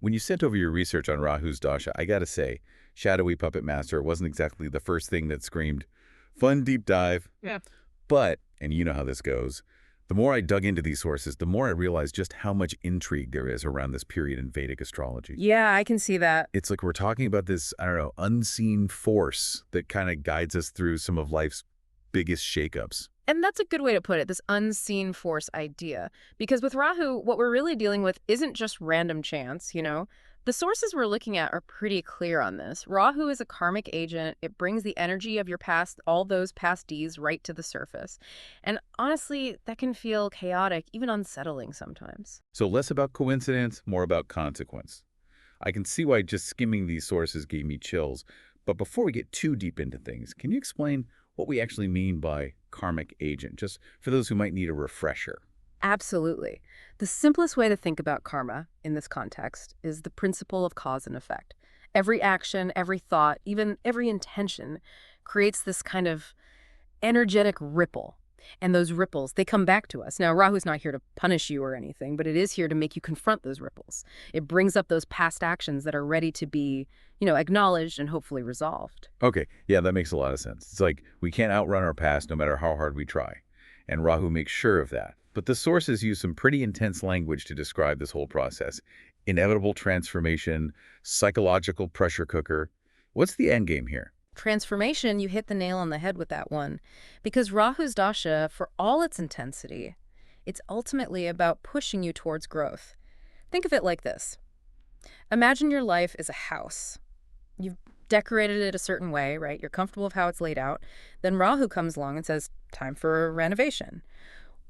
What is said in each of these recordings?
When you sent over your research on Rahu's Dasha, I gotta say, Shadowy Puppet Master wasn't exactly the first thing that screamed, fun deep dive. Yeah. But, and you know how this goes, the more I dug into these sources, the more I realized just how much intrigue there is around this period in Vedic astrology. Yeah, I can see that. It's like we're talking about this, I don't know, unseen force that kind of guides us through some of life's biggest shakeups. And that's a good way to put it, this unseen force idea. Because with Rahu, what we're really dealing with isn't just random chance, you know? The sources we're looking at are pretty clear on this. Rahu is a karmic agent. It brings the energy of your past, all those past deeds, right to the surface. And honestly, that can feel chaotic, even unsettling sometimes. So less about coincidence, more about consequence. I can see why just skimming these sources gave me chills. But before we get too deep into things, can you explain what we actually mean by karmic agent, just for those who might need a refresher? Absolutely. The simplest way to think about karma in this context is the principle of cause and effect. Every action, every thought, even every intention creates this kind of energetic ripple. And those ripples, they come back to us. Now, Rahu's not here to punish you or anything, but it is here to make you confront those ripples. It brings up those past actions that are ready to be, acknowledged and hopefully resolved. Okay, yeah, that makes a lot of sense. It's like we can't outrun our past no matter how hard we try. And Rahu makes sure of that. But the sources use some pretty intense language to describe this whole process. Inevitable transformation, psychological pressure cooker. What's the end game here? Transformation, you hit the nail on the head with that one. Because Rahu's Dasha, for all its intensity, it's ultimately about pushing you towards growth. Think of it like this. Imagine your life is a house. You've decorated it a certain way, right? You're comfortable with how it's laid out. Then Rahu comes along and says, time for renovation.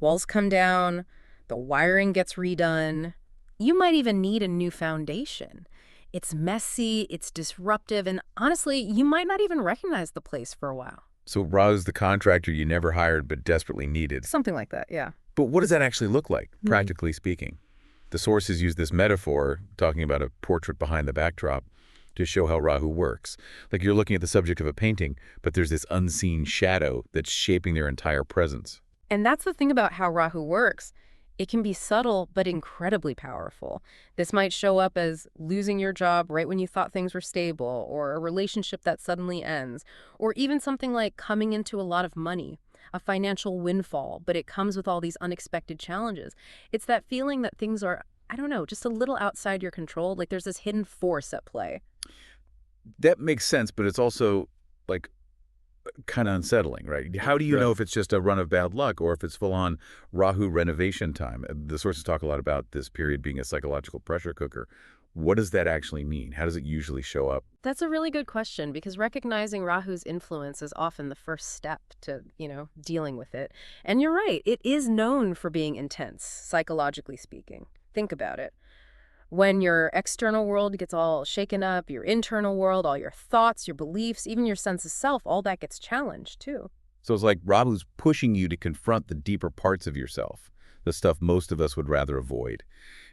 Walls come down, the wiring gets redone. You might even need a new foundation. It's messy, it's disruptive, and honestly, you might not even recognize the place for a while. So Rahu's the contractor you never hired but desperately needed. Something like that, yeah. But what does that actually look like, practically speaking? The sources use this metaphor, talking about a portrait behind the backdrop, to show how Rahu works. Like you're looking at the subject of a painting, but there's this unseen shadow that's shaping their entire presence. And that's the thing about how Rahu works. It can be subtle, but incredibly powerful. This might show up as losing your job right when you thought things were stable, or a relationship that suddenly ends, or even something like coming into a lot of money, a financial windfall, but it comes with all these unexpected challenges. It's that feeling that things are, I don't know, just a little outside your control, like there's this hidden force at play. That makes sense, but it's also like kind of unsettling, right? How do you know if it's just a run of bad luck or if it's full-on Rahu renovation time? The sources talk a lot about this period being a psychological pressure cooker. What does that actually mean? How does it usually show up? That's a really good question because recognizing Rahu's influence is often the first step to, dealing with it. And you're right, it is known for being intense, psychologically speaking. Think about it. When your external world gets all shaken up, your internal world, all your thoughts, your beliefs, even your sense of self, all that gets challenged too. So it's like Rahu's pushing you to confront the deeper parts of yourself, the stuff most of us would rather avoid.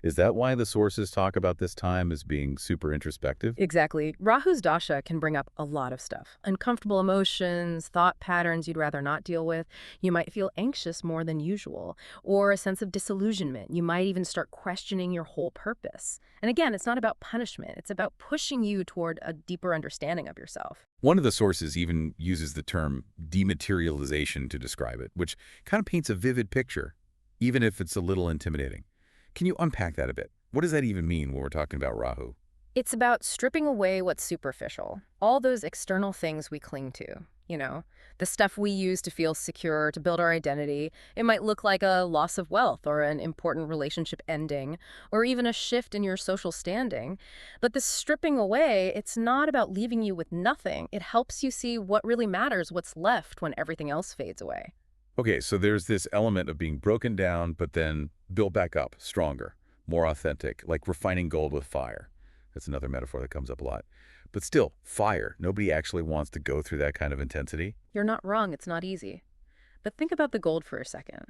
Is that why the sources talk about this time as being super introspective? Exactly. Rahu's Dasha can bring up a lot of stuff. Uncomfortable emotions, thought patterns you'd rather not deal with. You might feel anxious more than usual, or a sense of disillusionment. You might even start questioning your whole purpose. And again, it's not about punishment. It's about pushing you toward a deeper understanding of yourself. One of the sources even uses the term dematerialization to describe it, which kind of paints a vivid picture, even if it's a little intimidating. Can you unpack that a bit? What does that even mean when we're talking about Rahu? It's about stripping away what's superficial, all those external things we cling to, the stuff we use to feel secure, to build our identity. It might look like a loss of wealth or an important relationship ending, or even a shift in your social standing. But this stripping away, it's not about leaving you with nothing. It helps you see what really matters, what's left when everything else fades away. Okay, so there's this element of being broken down, but then built back up, stronger, more authentic, like refining gold with fire. That's another metaphor that comes up a lot. But still, fire. Nobody actually wants to go through that kind of intensity. You're not wrong, it's not easy. But think about the gold for a second.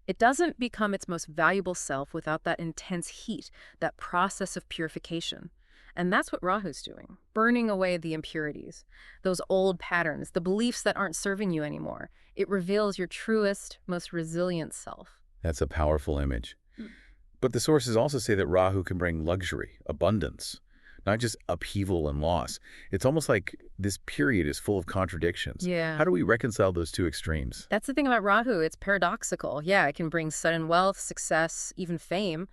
It doesn't become its most valuable self without that intense heat, that process of purification. And that's what Rahu's doing, burning away the impurities, those old patterns, the beliefs that aren't serving you anymore. It reveals your truest, most resilient self. That's a powerful image. But the sources also say that Rahu can bring luxury, abundance, not just upheaval and loss. It's almost like this period is full of contradictions. Yeah. How do we reconcile those two extremes? That's the thing about Rahu. It's paradoxical. Yeah, it can bring sudden wealth, success, even fame.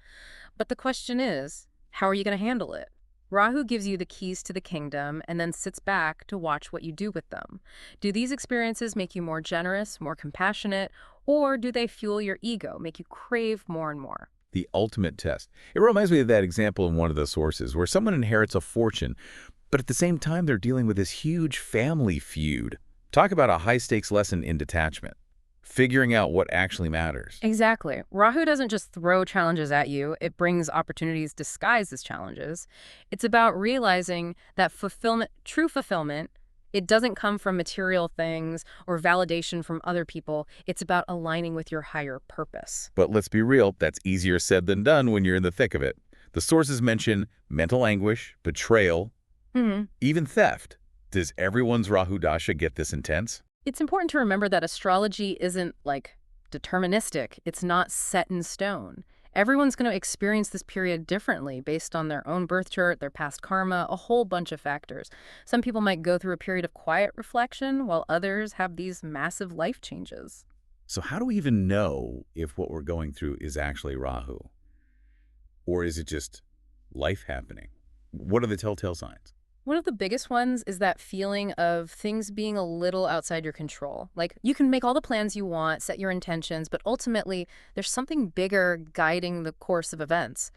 But the question is, how are you going to handle it? Rahu gives you the keys to the kingdom and then sits back to watch what you do with them. Do these experiences make you more generous, more compassionate, or do they fuel your ego, make you crave more and more? The ultimate test. It reminds me of that example in one of the sources where someone inherits a fortune, but at the same time they're dealing with this huge family feud. Talk about a high-stakes lesson in detachment, figuring out what actually matters. Exactly. Rahu doesn't just throw challenges at you, it brings opportunities disguised as challenges. It's about realizing that true fulfillment, it doesn't come from material things or validation from other people. It's about aligning with your higher purpose. But let's be real, that's easier said than done when you're in the thick of it. The sources mention mental anguish, betrayal, even theft. Does everyone's Rahu Dasha get this intense? It's important to remember that astrology isn't like deterministic. It's not set in stone. Everyone's going to experience this period differently based on their own birth chart, their past karma, a whole bunch of factors. Some people might go through a period of quiet reflection, while others have these massive life changes. So how do we even know if what we're going through is actually Rahu? Or is it just life happening? What are the telltale signs? One of the biggest ones is that feeling of things being a little outside your control. Like, you can make all the plans you want, set your intentions, but ultimately there's something bigger guiding the course of events.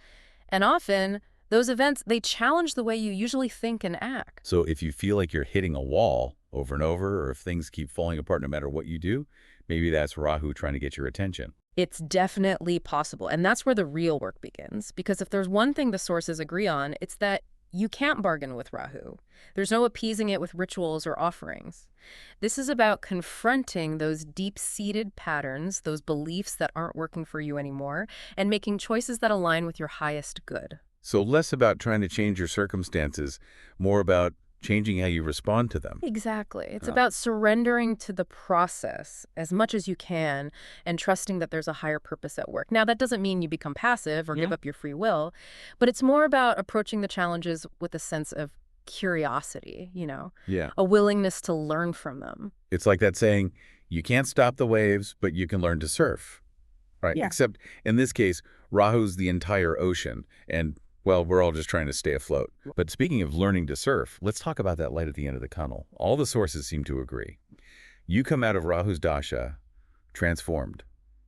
And often, those events, they challenge the way you usually think and act. So if you feel like you're hitting a wall over and over, or if things keep falling apart no matter what you do, maybe that's Rahu trying to get your attention. It's definitely possible. And that's where the real work begins. Because if there's one thing the sources agree on, it's that you can't bargain with Rahu. There's no appeasing it with rituals or offerings. This is about confronting those deep-seated patterns, those beliefs that aren't working for you anymore, and making choices that align with your highest good. So less about trying to change your circumstances, more about changing how you respond to them. Exactly. It's Huh. about surrendering to the process as much as you can and trusting that there's a higher purpose at work. Now, that doesn't mean you become passive or give up your free will, but it's more about approaching the challenges with a sense of curiosity, Yeah. a willingness to learn from them. It's like that saying, you can't stop the waves, but you can learn to surf. Right. Yeah. Except in this case, Rahu's the entire ocean, and well, we're all just trying to stay afloat. But speaking of learning to surf, let's talk about that light at the end of the tunnel. All the sources seem to agree. You come out of Rahu's Dasha transformed.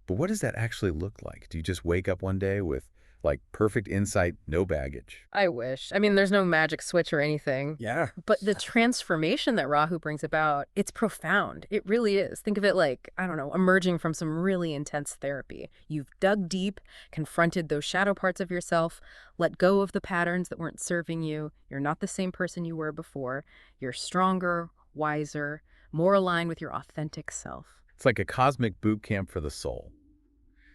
But what does that actually look like? Do you just wake up one day with, like, perfect insight, no baggage? I wish. I mean, there's no magic switch or anything. Yeah. But the transformation that Rahu brings about, it's profound. It really is. Think of it like, I don't know, emerging from some really intense therapy. You've dug deep, confronted those shadow parts of yourself, let go of the patterns that weren't serving you. You're not the same person you were before. You're stronger, wiser, more aligned with your authentic self. It's like a cosmic boot camp for the soul,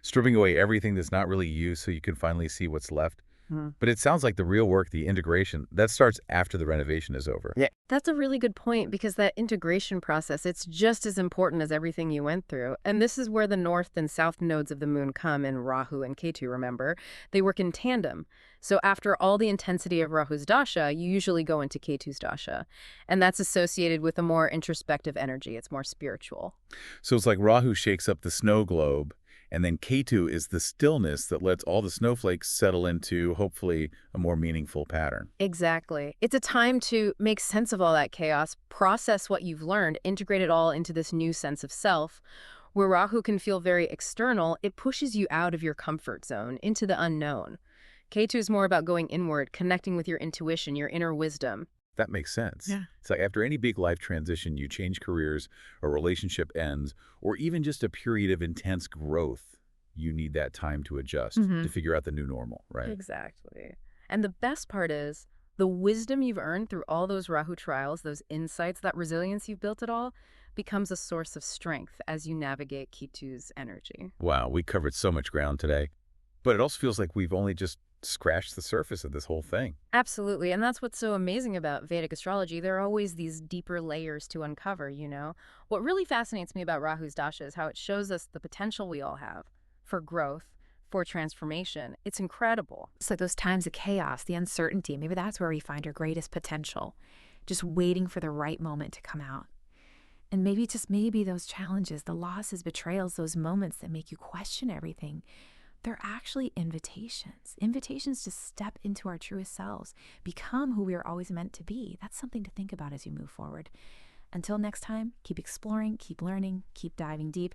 stripping away everything that's not really you so you can finally see what's left. But it sounds like the real work, the integration, that starts after the renovation is over. Yeah. That's a really good point because that integration process, it's just as important as everything you went through. And this is where the north and south nodes of the moon come in Rahu and Ketu, remember? They work in tandem. So after all the intensity of Rahu's Dasha, you usually go into Ketu's Dasha. And that's associated with a more introspective energy. It's more spiritual. So it's like Rahu shakes up the snow globe, and then Ketu is the stillness that lets all the snowflakes settle into, hopefully, a more meaningful pattern. Exactly. It's a time to make sense of all that chaos, process what you've learned, integrate it all into this new sense of self. Where Rahu can feel very external, it pushes you out of your comfort zone, into the unknown. Ketu is more about going inward, connecting with your intuition, your inner wisdom. That makes sense. Yeah. It's like after any big life transition, you change careers, a relationship ends, or even just a period of intense growth, you need that time to adjust, to figure out the new normal, right? Exactly. And the best part is, the wisdom you've earned through all those Rahu trials, those insights, that resilience you've built it all, becomes a source of strength as you navigate Ketu's energy. Wow, we covered so much ground today. But it also feels like we've only just scratched the surface of this whole thing. Absolutely. And that's what's so amazing about Vedic astrology. There are always these deeper layers to uncover. What really fascinates me about Rahu's Dasha is how it shows us the potential we all have for growth, for transformation. It's incredible. It's like those times of chaos, the uncertainty, maybe that's where we find our greatest potential, just waiting for the right moment to come out. And maybe, just maybe, those challenges, the losses, betrayals, those moments that make you question everything, they're actually invitations to step into our truest selves, become who we are always meant to be. That's something to think about as you move forward. Until next time, keep exploring, keep learning, keep diving deep.